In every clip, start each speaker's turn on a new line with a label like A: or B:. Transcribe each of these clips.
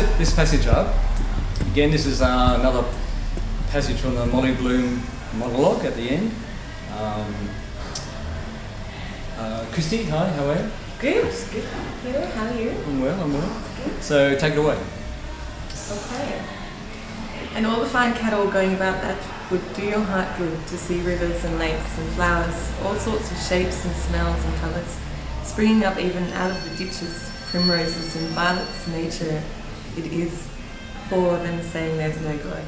A: set this passage up. Again, this is another passage from the Molly Bloom monologue at the end. Kristy, hi, how are you?
B: Good. Peter, how are you?
A: I'm well.
B: Good.
A: So take it away.
B: Okay. And all the fine cattle going about that would do your heart good to see rivers and lakes and flowers, all sorts of shapes and smells and colours, springing up even out of the ditches, primroses and violets. Nature it is for them, saying there's no God.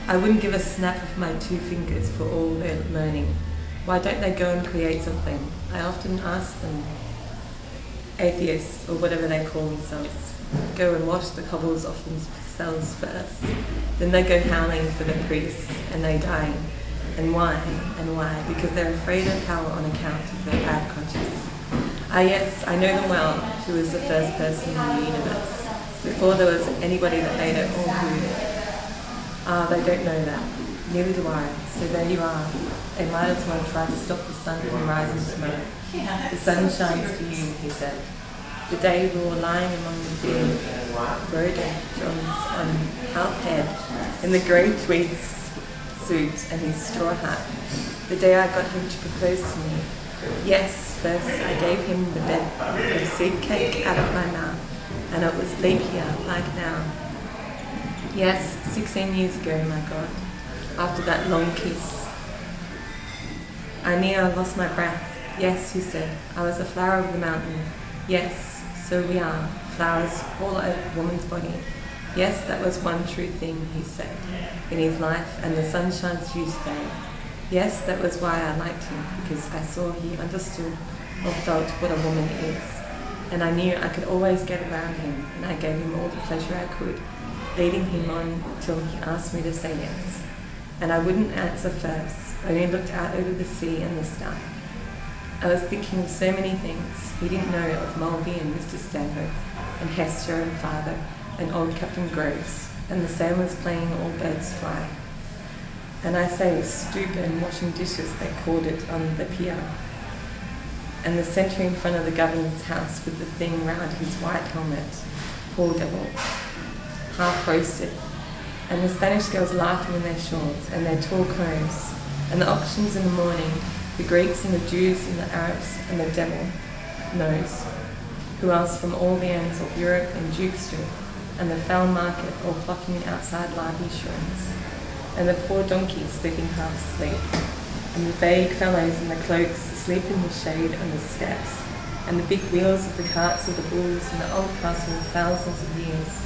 B: I wouldn't give a snap of my 2 fingers for all their learning. Why don't they go and create something? I often ask them, atheists or whatever they call themselves, go and wash the cobbles off themselves first. Then they go howling for the priests and they die. And why? Because they're afraid of hell on account of their bad conscience. Ah yes, I know them well, who was the first person in the universe, before there was anybody that made it all good. They don't know that. Neither do I. So there you are. They might as well try to stop the sun from rising tomorrow. The sun shines for you, he said. The day we were lying among the big rhododendrons on Howth head, in the grey tweed suit and his straw hat. The day I got him to propose to me. Yes, first I gave him the bed of seedcake out of my mouth, and it was leapyear like now. Yes, 16 years ago, my God, after that long kiss. I near lost my breath. Yes, he said, I was a flower of the mountain. Yes, so we are, flowers all over a woman's body. Yes, that was one true thing, he said, in his life, and the sun shines you today. Yes, that was why I liked him, because I saw he understood or felt what a woman is. And I knew I could always get around him, and I gave him all the pleasure I could, leading him on till he asked me to say yes. And I wouldn't answer first, only looked out over the sea and the sky. I was thinking of so many things he didn't know of Mulvey and Mr. Stanhope, and Hester and father, and old Captain Groves, and the sailors playing All Birds Fly. And I say stoop and washing dishes, they called it on the pier. And the sentry in front of the governor's house with the thing round his white helmet, poor devil, half roasted. And the Spanish girls laughing in their shawls and their tall combs, and the auctions in the morning, the Greeks and the Jews and the Arabs and the devil knows who else from all the ends of Europe and Duke Street, and the fowl market all flocking outside Larby Sharans, and the poor donkeys sleeping half asleep, and the vague fellows in the cloaks asleep in the shade on the steps, and the big wheels of the carts of the bulls in the old castle of thousands of years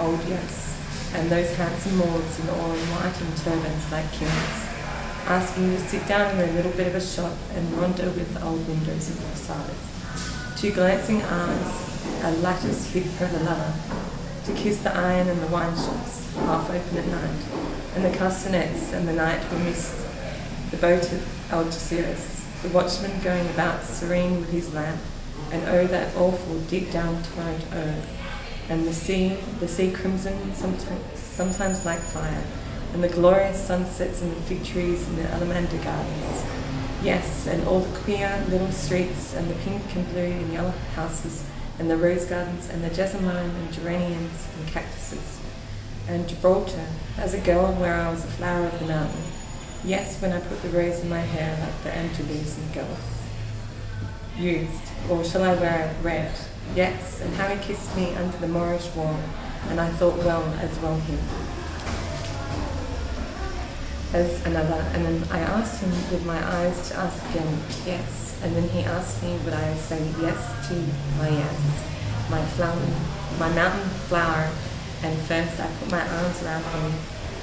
B: old, yes, and those handsome lords in all in white and turbans like kings, asking you to sit down in a little bit of a shop and Ronda with the old windows and posadas. 2 glancing arms, a lattice hid for the lover, to kiss the iron and the wineshops, half open at night, and the castanets and the night were mist, the boat of ULYSSES, the watchman going about serene with his lamp, and oh that awful deep down torrent, oh, and the sea crimson sometimes like fire, and the glorious sunsets and the fig trees and the alamander gardens. Yes, and all the queer little streets and the pink and blue and yellow houses and the rose gardens and the jessamine and geraniums and cactuses. And Gibraltar, as a girl where I was a flower of the mountain. Yes, when I put the rose in my hair like the Andalusian girls used, or shall I wear it red? Yes, and how he kissed me under the Moorish wall, and I thought well as well him. As another, and then I asked him with my eyes to ask again, yes, and then he asked me would I say yes to my yes, my mountain flower, and first I put my arms around him,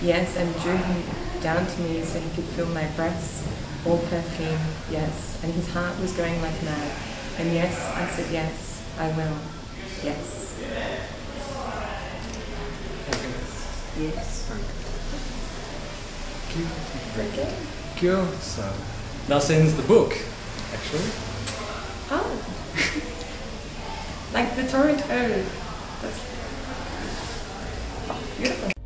B: yes, and drew him down to me so he could feel my breasts, all perfume, yes, and his heart was going like mad, and yes, I said yes, I will, yes. Yes. Okay.
A: Cool. So thus ends the book, actually.
B: Oh. Like the torrent. Oh. That's beautiful.